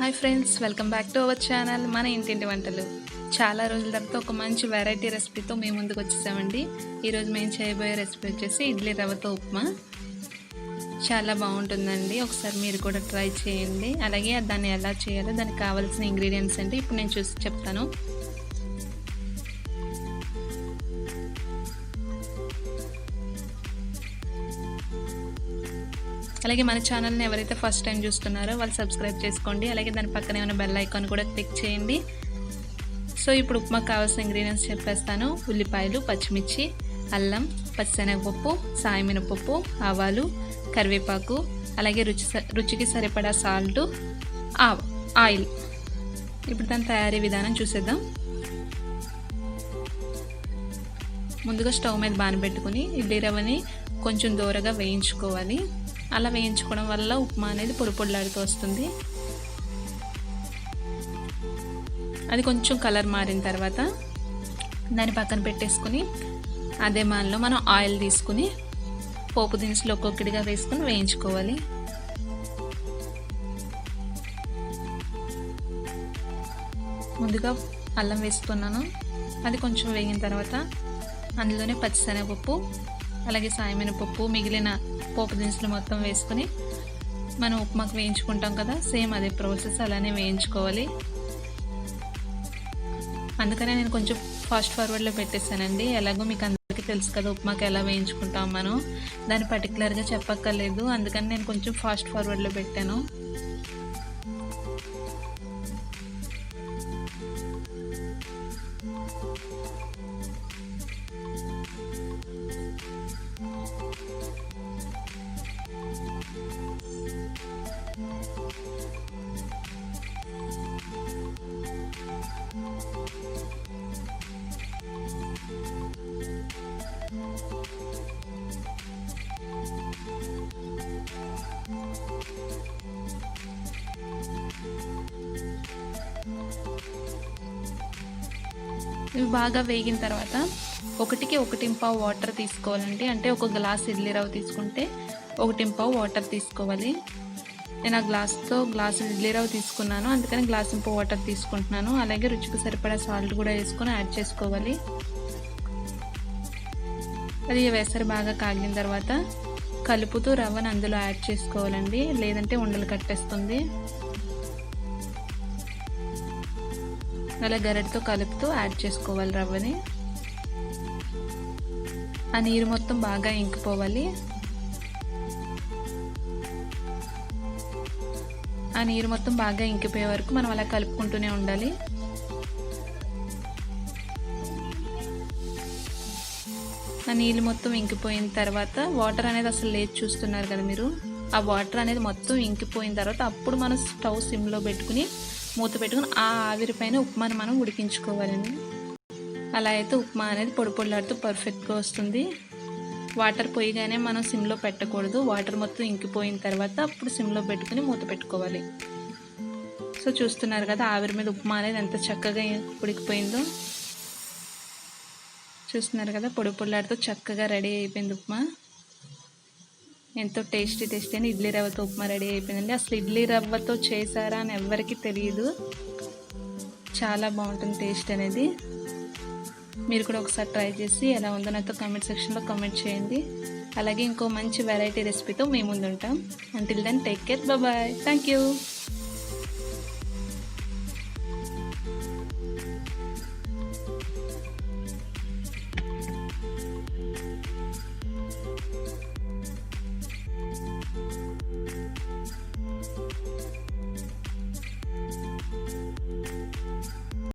Hi friends, welcome back to our channel మన ఇంటింటి వంటలు. చాలా రోజుల తర్వాత ఒక మంచి వెరైటీ రెసిపీతో మేము ముందుకు వచ్చేసామండి. ఈరోజు మేము చేయబోయే రెసిపీ వచ్చేసి ఇడ్లీ రవ్వతో ఉప్మా. చాలా బాగుంటుందండి, ఒకసారి మీరు కూడా ట్రై చేయండి. అలాగే దాన్ని ఎలా చేయాలో దానికి కావాల్సిన ఇంగ్రీడియంట్స్ అంటే ఇప్పుడు నేను చూసి చెప్తాను. అలాగే మన ఛానల్ని ఎవరైతే ఫస్ట్ టైం చూస్తున్నారో వాళ్ళు సబ్స్క్రైబ్ చేసుకోండి. అలాగే దాని పక్కనే ఉన్న బెల్ ఐకాన్ కూడా క్లిక్ చేయండి. సో ఇప్పుడు ఉప్మాకు కావాల్సిన ఇంగ్రీడియంట్స్ చెప్పేస్తాను. ఉల్లిపాయలు, పచ్చిమిర్చి, అల్లం, పచ్చిశనగపప్పు, సాయమినపప్పు, ఆవాలు, కరివేపాకు, అలాగే రుచికి సరిపడా సాల్ట్, ఆయిల్. ఇప్పుడు దాని తయారీ విధానం చూసేద్దాం. ముందుగా స్టవ్ మీద బానబెట్టుకుని ఇడ్లీ రవ్వని కొంచెం దూరగా వేయించుకోవాలి. అలా వేయించుకోవడం వల్ల ఉప్మా అనేది పొడి పొడిలాడుతూ వస్తుంది. అది కొంచెం కలర్ మారిన తర్వాత దాన్ని పక్కన పెట్టేసుకుని అదే మాల్లో మనం ఆయిల్ తీసుకుని పోపు దినుసులు ఒక్కొక్కటిగా వేసుకుని వేయించుకోవాలి. ముందుగా అల్లం వేసుకున్నాను. అది కొంచెం వేగిన తర్వాత అందులోనే పచ్చిశనగపప్పు, అలాగే సాయమినపప్పు, మిగిలిన పోపు దినుసులు మొత్తం వేసుకుని మనం ఉప్మాకు వేయించుకుంటాం కదా, సేమ్ అదే ప్రాసెస్ అలానే వేయించుకోవాలి. అందుకనే నేను కొంచెం ఫాస్ట్ ఫార్వర్డ్లో పెట్టేశానండి. ఎలాగో మీకు అందరికీ తెలుసు కదా ఉప్మాకి ఎలా వేయించుకుంటాం మనం, దాన్ని పర్టికులర్గా చెప్పక్కర్లేదు. అందుకని నేను కొంచెం ఫాస్ట్ ఫార్వర్డ్లో పెట్టాను. ఇవి బాగా వేగిన తర్వాత 1:1 వాటర్ తీసుకోవాలండి. అంటే ఒక గ్లాస్ ఇడ్లీ రవ్వ తీసుకుంటే 1:1 వాటర్ తీసుకోవాలి. నేను ఆ గ్లాసు ఇడ్లీ రవ్వ తీసుకున్నాను, అందుకని 1 గ్లాస్ వాటర్ తీసుకుంటున్నాను. అలాగే రుచికి సరిపడా సాల్ట్ కూడా వేసుకొని యాడ్ చేసుకోవాలి. అది వేసరి బాగా కాగిన తర్వాత కలుపుతూ రవ్వను అందులో యాడ్ చేసుకోవాలండి, లేదంటే ఉండలు కట్టేస్తుంది. అలా గరిటతో కలుపుతూ యాడ్ చేసుకోవాలి రవ్వని. ఆ నీరు మొత్తం బాగా ఇంకిపోవాలి. ఆ నీరు మొత్తం బాగా ఇంకిపోయే వరకు మనం అలా కలుపుకుంటూనే ఉండాలి. ఆ నీళ్ళు మొత్తం ఇంకిపోయిన తర్వాత వాటర్ అనేది అసలు లేదు, చూస్తున్నారు కదా మీరు. ఆ వాటర్ అనేది మొత్తం ఇంకిపోయిన తర్వాత అప్పుడు మనం స్టవ్ సిమ్లో పెట్టుకుని మూత పెట్టుకుని ఆ ఆవిరి పైన ఉప్మాను మనం ఉడికించుకోవాలండి. అలా అయితే ఉప్మా అనేది పొడి పొడిలాడుతూ పర్ఫెక్ట్గా వస్తుంది. వాటర్ పోయిగానే మనం సిమ్లో పెట్టకూడదు. వాటర్ మొత్తం ఇంకిపోయిన తర్వాత అప్పుడు సిమ్లో పెట్టుకుని మూత పెట్టుకోవాలి. సో చూస్తున్నారు కదా ఆవిరి మీద ఉప్మా అనేది ఎంత చక్కగా ఉడికిపోయిందో. చూస్తున్నారు కదా పొడి పొడిలాడుతూ చక్కగా రెడీ అయిపోయింది ఉప్మా. ఎంతో టేస్టీ అని ఇడ్లీ రవ్వతో ఉప్మా రెడీ అయిపోయిందండి. అసలు ఇడ్లీ రవ్వతో చేశారా అని ఎవరికి తెలియదు. చాలా బాగుంటుంది టేస్ట్ అనేది. మీరు కూడా ఒకసారి ట్రై చేసి ఎలా ఉందో నాతో కామెంట్ సెక్షన్లో కామెంట్ చేయండి. అలాగే ఇంకో మంచి వెరైటీ రెసిపీతో మేము ముందుంటాం. Until then take care, bye. Thank you.